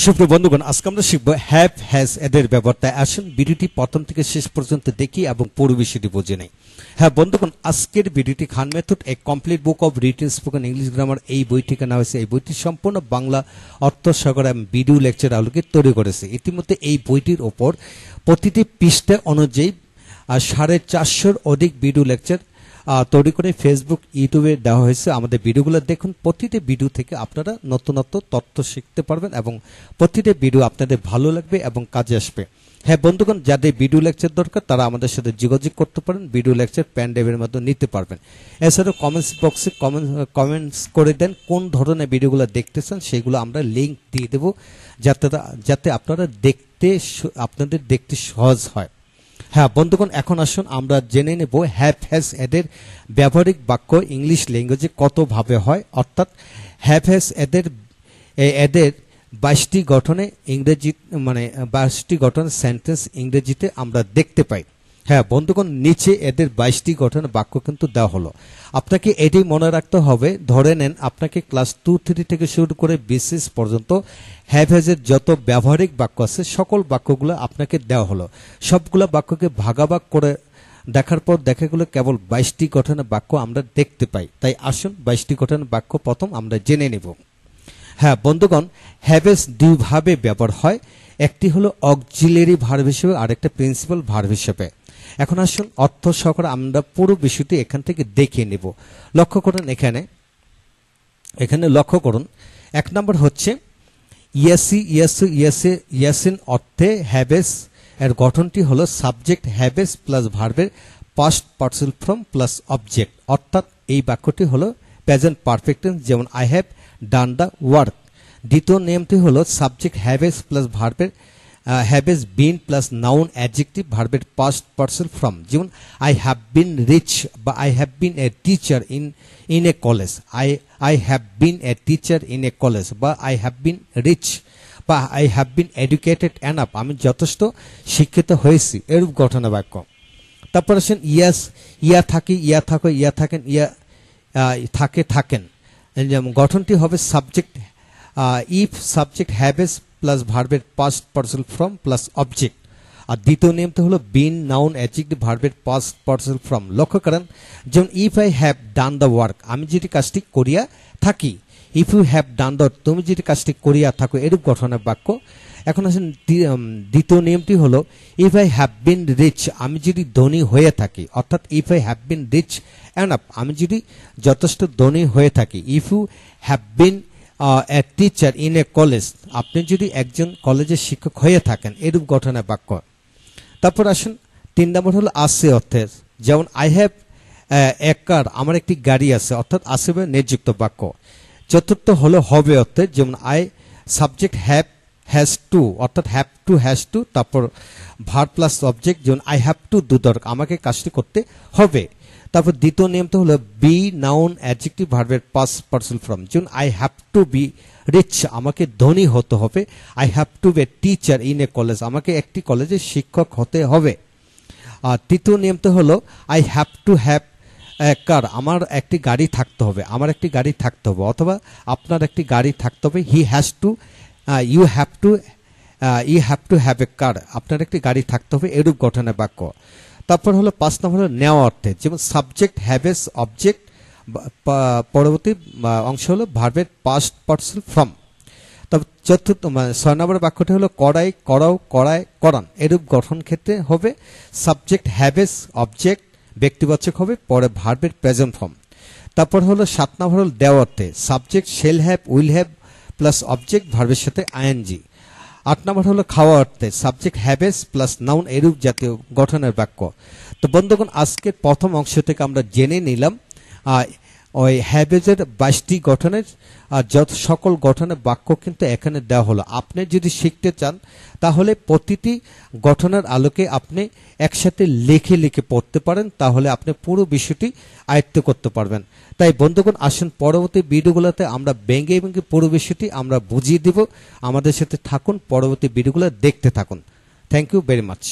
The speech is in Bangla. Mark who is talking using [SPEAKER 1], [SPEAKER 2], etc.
[SPEAKER 1] সুপ্রিয় বন্ধুগণ, আজকে আমরা শিখব হ্যাভ হ্যাজ এদের ব্যবহার। তাই আসুন ভিডিওটি প্রথম থেকে শেষ পর্যন্ত দেখি এবং পুরো বিষয়টি বুঝে নেই। হ্যাঁ বন্ধুগণ, আজকের ভিডিওটি Khan method a complete book of written spoken English grammar এই বইটি কেনা হয়েছে। এই বইটি সম্পূর্ণ বাংলা অর্থ সহকারে এবং ভিডিও লেকচার আলোকে তৈরি করেছে। ইতিমধ্যে এই বইটির ওপর প্রতিটি পৃষ্ঠা অনুযায়ী 450 অধিক ভিডিও লেকচার তৈরি করে ফেসবুক ইউটিউবে দেওয়া হয়েছে। আমাদের ভিডিওগুলো দেখুন, প্রতিটি ভিডিও থেকে আপনারা নতুন তথ্য শিখতে পারবেন এবং প্রতিটি ভিডিও আপনাদের ভালো লাগবে এবং কাজে আসবে। হ্যাঁ বন্ধুগণ, যাদের ভিডিও লেকচার দরকার তারা আমাদের সাথে যোগাযোগ করতে পারেন। ভিডিও লেকচার পেন ড্রাইভের মাধ্যমে নিতে পারবেন। এছাড়াও কমেন্টস বক্সে কমেন্টস করে দেন কোন ধরনের ভিডিওগুলো দেখতে চান, সেগুলো আমরা লিঙ্ক দিয়ে দেবো যাতে আপনাদের দেখতে সহজ হয়। হ্যাঁ বন্ধুগণ, এখন আসুন আমরা জেনে নেব হ্যাভ হ্যাজ এদের ব্যবহারিক বাক্য ইংলিশ ল্যাঙ্গুয়েজে কতভাবে হয়। অর্থাৎ হ্যাভ হ্যাজ এদের 22টি গঠনে ইংরেজি 22টি গঠনের সেন্টেন্স ইংরেজিতে আমরা দেখতে পাই। হ্যাঁ বন্ধুগণ, নিচে এদের 22টি গঠনের বাক্য কিন্তু দেওয়া হলো। আপনাকে এটাই মনে রাখতে হবে। ধরে নেন আপনাকে ক্লাস 2-3 থেকে শুরু করে BCS পর্যন্ত হ্যাভ হ্যাজের যত ব্যবহারিক বাক্য আছে সকল বাক্যগুলো আপনাকে দেওয়া হলো। সবগুলো বাক্যকে ভাগাভাগ করে দেখার পর দেখা গেল কেবল 22টি গঠনের বাক্য আমরা দেখতে পাই। তাই আসুন 22টি গঠনের বাক্য প্রথম আমরা জেনে নেব। হ্যাঁ বন্ধুগণ, হ্যাভ হ্যাজ দুইভাবে ব্যবহার হয়। একটি হলো অক্সিলারি ভার্ব হিসেবে, আরেকটা প্রিন্সিপাল ভার্ব হিসেবে। এখন আসুন অর্থ সহকারে আমরা পুরো বিষয়টি এখান থেকে দেখিয়ে নেব। লক্ষ্য করুন, এখানে লক্ষ্য করুন। 1 নম্বর হচ্ছে ইয়াসিন অর্থে হ্যাভেস এর গঠনটি হলো সাবজেক্ট হ্যাভেস প্লাস ভার্বের past participle form plus object. অর্থাৎ এই বাক্যটি হলো প্রেজেন্ট পারফেক্ট টেন্স, যেমন I have done the work. দ্বিতীয় নিয়মটি হলো সাবজেক্ট হ্যাভেস প্লাস ভার্বের haves been plus noun adjective ভার্বের পাস্ট পার্টিসিপল ফর্ম, যেমন আই হ্যাভ বিন রিচ বা I have been a teacher in a college. I have been a teacher in a college বা আই হ্যাভ বিন রিচ বা I have bin educated enough, আমি যথেষ্ট শিক্ষিত হয়েছি, এরূপ গঠনের বাক্য। তারপর আসেন ইয়া থাকি, ইয়া থাকো, ইয়া থাকেন, ইয়া থাকেন। যেমন গঠনটি হবে subject if subject haves plus ভার্বের past participle form plus object. আর দ্বিতীয় নিয়মটা হলো বিন নাউন অ্যাডজেক্টিভ ভার্বের পাস্ট পার্টিসিপল ফর্ম। লক্ষ্য করেন, যেমন if I have done the work, আমি যেটি কাজটি করিয়া থাকি। If you have done the, তুমি যেটি কাজটি করিয়া থাকো, এরূপ গঠনের বাক্য। এখন আসেন দ্বিতীয় নিয়মটি হলো if I have been rich, আমি যদি ধনী হয়ে থাকি। অর্থাৎ if I have been rich enough, আমি যদি যথেষ্ট ধনী হয়ে থাকি। If you have been a teacher in a college, আপনি যদি একজন কলেজের শিক্ষক হয়ে থাকেন, এরূপ গঠনের বাক্য। তারপর আসুন 3 নম্বর হলো আছে অর্থের, যেমন আই হ্যাভ এ কার, আমার একটি গাড়ি আছে, অর্থাৎ আছে নির্যুক্ত বাক্য। চতুর্থ হলো হবে অর্থের, যেমন আই সাবজেক্ট হ্যাজ টু, অর্থাৎ হ্যাভ টু হ্যাজ টু, তারপর ভার্ব প্লাস অবজেক্ট, যেমন I have to do the, আমাকে কাজটি করতে হবে। তারপর দ্বিতীয় নিয়মটা হলো বি নাউন অ্যাডজেক্টিভ ভার্বের পাস্ট পার্টিসিপল ফর্ম, যেমন I have to be rich, আমাকে ধনী হতে হবে। I have to be a teacher in a college, আমাকে একটি কলেজে শিক্ষক হতে হবে। আর তৃতীয় নিয়মটা হলো I have to have car, আমার একটি গাড়ি থাকতে হবে, আমার একটি গাড়ি থাকতে হবে, অথবা আপনার একটি গাড়ি থাকতে হবে। He has to, you have to have a car, আপনার একটি গাড়ি থাকতে হবে, এরূপ গঠনের বাক্য। তারপর হলো 5 নম্বর হলো নেওয়া অর্থে, যেমন সাবজেক্ট হ্যাভেস অবজেক্ট, পরবর্তী অংশ হলো ভার্বের পাস্ট পার্টিসিপল ফর্ম। তারপর 6 নম্বর বাক্যটি হলো করাই, করাও, করায়, করান, এরূপ গঠন ক্ষেত্রে হবে সাবজেক্ট হ্যাভেস অবজেক্ট ব্যক্তিবাচক হবে, পরে ভার্বের প্রেজেন্ট ফর্ম। তারপর হলো 7 নম্বর হলো দেওয়া অর্থে, subject shall have will have plus object ভার্বের সাথে আইএনজি। 8 নম্বর হলো খাওয়া অর্থে, সাবজেক্ট হ্যাভেস প্লাস নাউন, এরূপ জাতীয় গঠনের বাক্য। তো বন্ধুগণ, আজকের প্রথম অংশ থেকে আমরা জেনে নিলাম ওই হ্যাভেজের 22টি গঠনের যত সকল গঠনের বাক্য কিন্তু এখানে দেওয়া হলো। আপনি যদি শিখতে চান তাহলে প্রতিটি গঠনের আলোকে আপনি একসাথে লিখে পড়তে পারেন, তাহলে আপনি পুরো বিষয়টি আয়ত্ত করতে পারবেন। তাই বন্ধুগণ, আসুন পরবর্তী ভিডিওগুলোতে আমরা ভেঙে পুরো বিষয়টি আমরা বুঝিয়ে দিব। আমাদের সাথে থাকুন, পরবর্তী ভিডিওগুলো দেখতে থাকুন। Thank you very much.